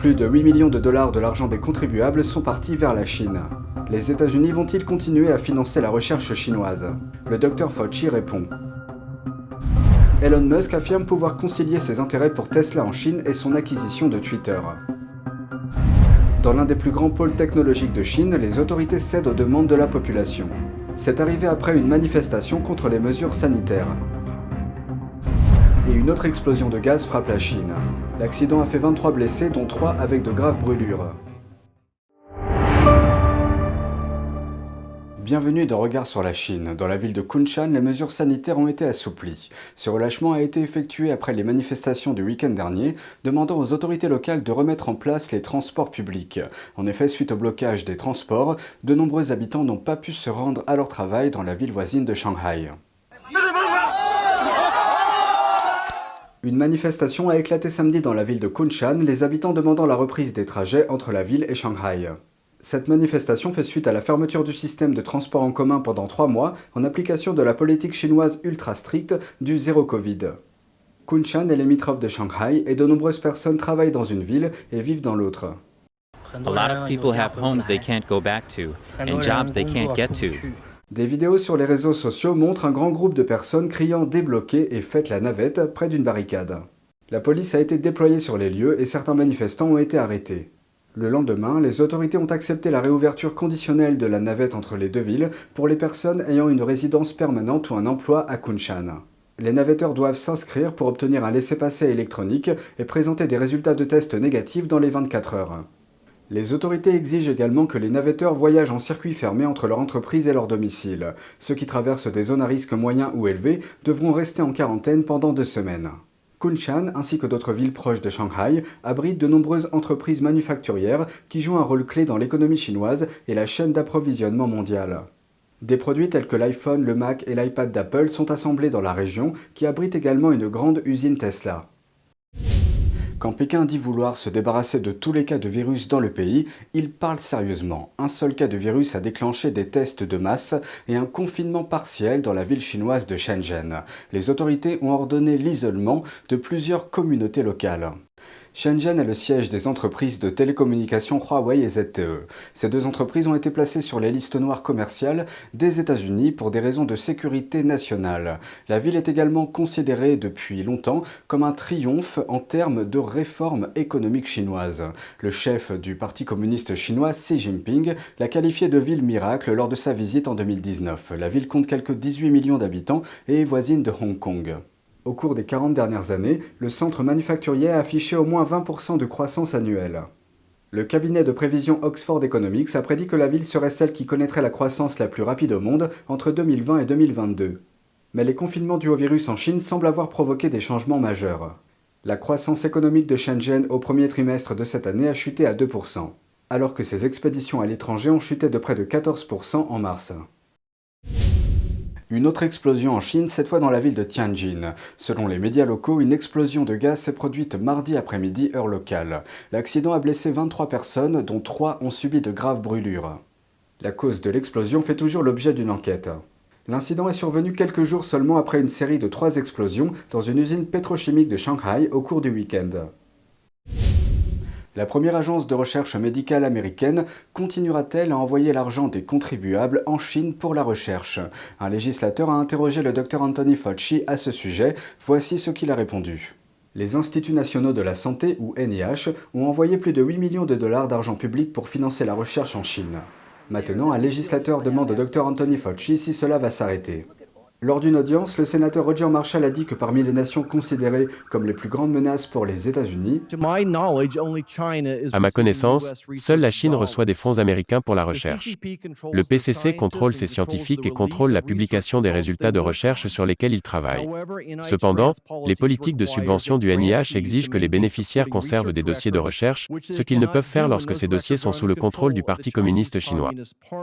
Plus de 8 millions de dollars de l'argent des contribuables sont partis vers la Chine. Les États-Unis vont-ils continuer à financer la recherche chinoise? Le Dr Fauci répond. Elon Musk affirme pouvoir concilier ses intérêts pour Tesla en Chine et son acquisition de Twitter. Dans l'un des plus grands pôles technologiques de Chine, les autorités cèdent aux demandes de la population. C'est arrivé après une manifestation contre les mesures sanitaires. Et une autre explosion de gaz frappe la Chine. L'accident a fait 23 blessés, dont 3 avec de graves brûlures. Bienvenue dans Regard sur la Chine. Dans la ville de Kunshan, les mesures sanitaires ont été assouplies. Ce relâchement a été effectué après les manifestations du week-end dernier, demandant aux autorités locales de remettre en place les transports publics. En effet, suite au blocage des transports, de nombreux habitants n'ont pas pu se rendre à leur travail dans la ville voisine de Shanghai. Une manifestation a éclaté samedi dans la ville de Kunshan, les habitants demandant la reprise des trajets entre la ville et Shanghai. Cette manifestation fait suite à la fermeture du système de transport en commun pendant 3 mois en application de la politique chinoise ultra stricte du zéro Covid. Kunshan est limitrophe de Shanghai et de nombreuses personnes travaillent dans une ville et vivent dans l'autre. A lot of people have homes they can't go back to and jobs they can't get to. Des vidéos sur les réseaux sociaux montrent un grand groupe de personnes criant « débloquez » et « faites la navette » près d'une barricade. La police a été déployée sur les lieux et certains manifestants ont été arrêtés. Le lendemain, les autorités ont accepté la réouverture conditionnelle de la navette entre les deux villes pour les personnes ayant une résidence permanente ou un emploi à Kunshan. Les navetteurs doivent s'inscrire pour obtenir un laissez-passer électronique et présenter des résultats de tests négatifs dans les 24 heures. Les autorités exigent également que les navetteurs voyagent en circuit fermé entre leur entreprise et leur domicile. Ceux qui traversent des zones à risque moyen ou élevé devront rester en quarantaine pendant 2 semaines. Kunshan, ainsi que d'autres villes proches de Shanghai, abritent de nombreuses entreprises manufacturières qui jouent un rôle clé dans l'économie chinoise et la chaîne d'approvisionnement mondiale. Des produits tels que l'iPhone, le Mac et l'iPad d'Apple sont assemblés dans la région, qui abrite également une grande usine Tesla. Quand Pékin dit vouloir se débarrasser de tous les cas de virus dans le pays, il parle sérieusement. Un seul cas de virus a déclenché des tests de masse et un confinement partiel dans la ville chinoise de Shenzhen. Les autorités ont ordonné l'isolement de plusieurs communautés locales. Shenzhen est le siège des entreprises de télécommunications Huawei et ZTE. Ces 2 entreprises ont été placées sur les listes noires commerciales des États-Unis pour des raisons de sécurité nationale. La ville est également considérée depuis longtemps comme un triomphe en termes de réforme économique chinoise. Le chef du Parti communiste chinois, Xi Jinping, l'a qualifiée de ville miracle lors de sa visite en 2019. La ville compte quelques 18 millions d'habitants et est voisine de Hong Kong. Au cours des 40 dernières années, le centre manufacturier a affiché au moins 20% de croissance annuelle. Le cabinet de prévision Oxford Economics a prédit que la ville serait celle qui connaîtrait la croissance la plus rapide au monde entre 2020 et 2022. Mais les confinements dus au virus en Chine semblent avoir provoqué des changements majeurs. La croissance économique de Shenzhen au premier trimestre de cette année a chuté à 2%, alors que ses expéditions à l'étranger ont chuté de près de 14% en mars. Une autre explosion en Chine, cette fois dans la ville de Tianjin. Selon les médias locaux, une explosion de gaz s'est produite mardi après-midi, heure locale. L'accident a blessé 23 personnes, dont 3 ont subi de graves brûlures. La cause de l'explosion fait toujours l'objet d'une enquête. L'incident est survenu quelques jours seulement après une série de 3 explosions dans une usine pétrochimique de Shanghai au cours du week-end. La première agence de recherche médicale américaine continuera-t-elle à envoyer l'argent des contribuables en Chine pour la recherche? Un législateur a interrogé le Dr Anthony Fauci à ce sujet. Voici ce qu'il a répondu. Les Instituts nationaux de la santé, ou NIH, ont envoyé plus de 8 millions de dollars d'argent public pour financer la recherche en Chine. Maintenant, un législateur demande au Dr Anthony Fauci si cela va s'arrêter. Lors d'une audience, le sénateur Roger Marshall a dit que parmi les nations considérées comme les plus grandes menaces pour les États-Unis, à ma connaissance, seule la Chine reçoit des fonds américains pour la recherche. Le PCC contrôle ces scientifiques et contrôle la publication des résultats de recherche sur lesquels ils travaillent. Cependant, les politiques de subvention du NIH exigent que les bénéficiaires conservent des dossiers de recherche, ce qu'ils ne peuvent faire lorsque ces dossiers sont sous le contrôle du Parti communiste chinois.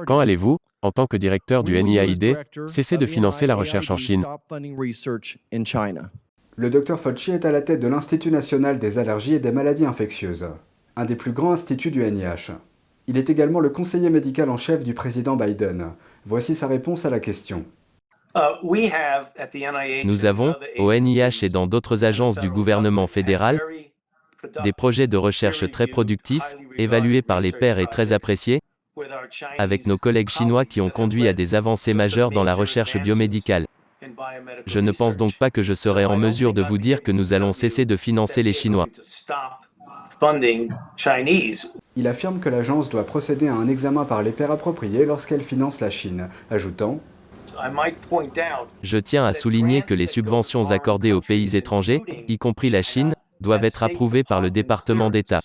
Quand allez-vous, en tant que directeur du NIAID, cesser de financer la recherche en Chine? Le Dr Fauci est à la tête de l'Institut national des allergies et des maladies infectieuses, un des plus grands instituts du NIH. Il est également le conseiller médical en chef du président Biden. Voici sa réponse à la question. Nous avons, au NIH et dans d'autres agences du gouvernement fédéral, Des projets de recherche très productifs, évalués par les pairs et très appréciés, avec nos collègues chinois qui ont conduit à des avancées majeures dans la recherche biomédicale. Je ne pense donc pas que je serai en mesure de vous dire que nous allons cesser de financer les Chinois. Il affirme que l'agence doit procéder à un examen par les pairs appropriés lorsqu'elle finance la Chine, ajoutant « Je tiens à souligner que les subventions accordées aux pays étrangers, y compris la Chine, doivent être approuvées par le département d'État.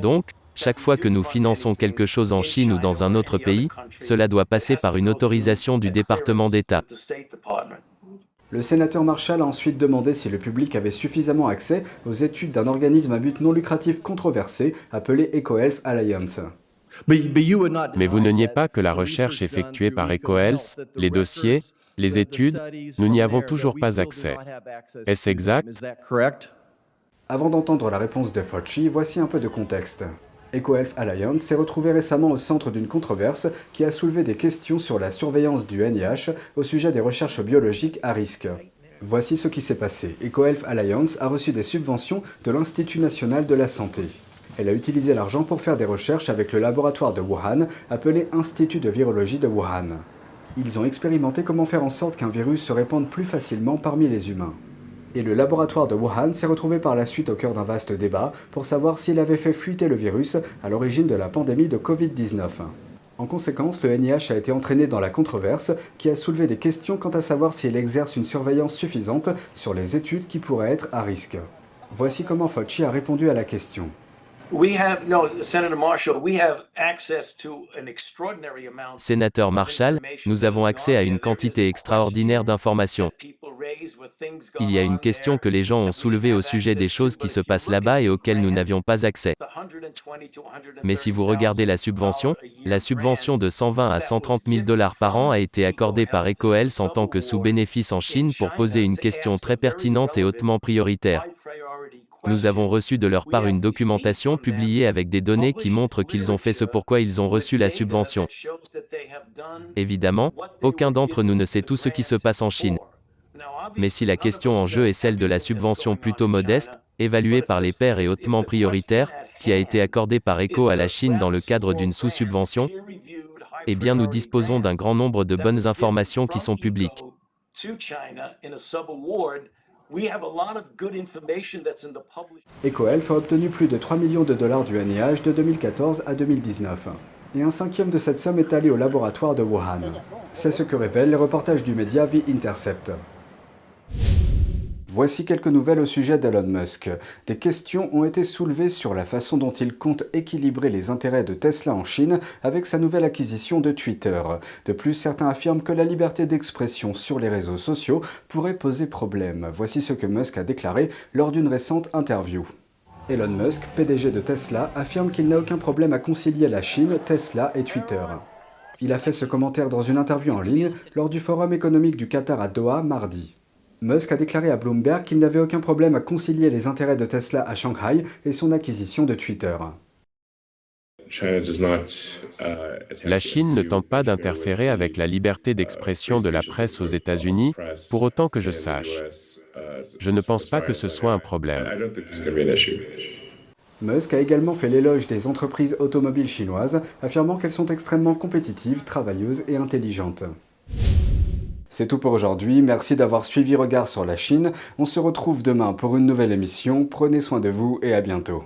Donc, chaque fois que nous finançons quelque chose en Chine ou dans un autre pays, cela doit passer par une autorisation du département d'État. » Le sénateur Marshall a ensuite demandé si le public avait suffisamment accès aux études d'un organisme à but non lucratif controversé appelé EcoHealth Alliance. Mais vous ne niez pas que la recherche effectuée par EcoHealth, les dossiers, les études, nous n'y avons toujours pas accès. Est-ce exact? Avant d'entendre la réponse de Fauci, voici un peu de contexte. EcoHealth Alliance s'est retrouvé récemment au centre d'une controverse qui a soulevé des questions sur la surveillance du NIH au sujet des recherches biologiques à risque. Voici ce qui s'est passé. EcoHealth Alliance a reçu des subventions de l'Institut national de la santé. Elle a utilisé l'argent pour faire des recherches avec le laboratoire de Wuhan, appelé Institut de virologie de Wuhan. Ils ont expérimenté comment faire en sorte qu'un virus se répande plus facilement parmi les humains. Et le laboratoire de Wuhan s'est retrouvé par la suite au cœur d'un vaste débat pour savoir s'il avait fait fuiter le virus à l'origine de la pandémie de Covid-19. En conséquence, le NIH a été entraîné dans la controverse qui a soulevé des questions quant à savoir si elle exerce une surveillance suffisante sur les études qui pourraient être à risque. Voici comment Fauci a répondu à la question. Sénateur Marshall, nous avons accès à une quantité extraordinaire d'informations. Il y a une question que les gens ont soulevée au sujet des choses qui se passent là-bas et auxquelles nous n'avions pas accès. Mais si vous regardez la subvention de 120 à 130 000 $ par an a été accordée par EcoHealth en tant que sous-bénéfice en Chine pour poser une question très pertinente et hautement prioritaire. Nous avons reçu de leur part une documentation publiée avec des données qui montrent qu'ils ont fait ce pourquoi ils ont reçu la subvention. Évidemment, aucun d'entre nous ne sait tout ce qui se passe en Chine. Mais si la question en jeu est celle de la subvention plutôt modeste, évaluée par les pairs et hautement prioritaire, qui a été accordée par ECO à la Chine dans le cadre d'une sous-subvention, eh bien nous disposons d'un grand nombre de bonnes informations qui sont publiques. EcoHealth a obtenu plus de 3 millions de dollars du NIH de 2014 à 2019. Et un cinquième de cette somme est allé au laboratoire de Wuhan. C'est ce que révèlent les reportages du média The Intercept. Voici quelques nouvelles au sujet d'Elon Musk. Des questions ont été soulevées sur la façon dont il compte équilibrer les intérêts de Tesla en Chine avec sa nouvelle acquisition de Twitter. De plus, certains affirment que la liberté d'expression sur les réseaux sociaux pourrait poser problème. Voici ce que Musk a déclaré lors d'une récente interview. Elon Musk, PDG de Tesla, affirme qu'il n'a aucun problème à concilier la Chine, Tesla et Twitter. Il a fait ce commentaire dans une interview en ligne lors du Forum économique du Qatar à Doha mardi. Musk a déclaré à Bloomberg qu'il n'avait aucun problème à concilier les intérêts de Tesla à Shanghai et son acquisition de Twitter. La Chine ne tente pas d'interférer avec la liberté d'expression de la presse aux États-Unis, pour autant que je sache. Je ne pense pas que ce soit un problème. Musk a également fait l'éloge des entreprises automobiles chinoises, affirmant qu'elles sont extrêmement compétitives, travailleuses et intelligentes. C'est tout pour aujourd'hui, merci d'avoir suivi Regard sur la Chine. On se retrouve demain pour une nouvelle émission, prenez soin de vous et à bientôt.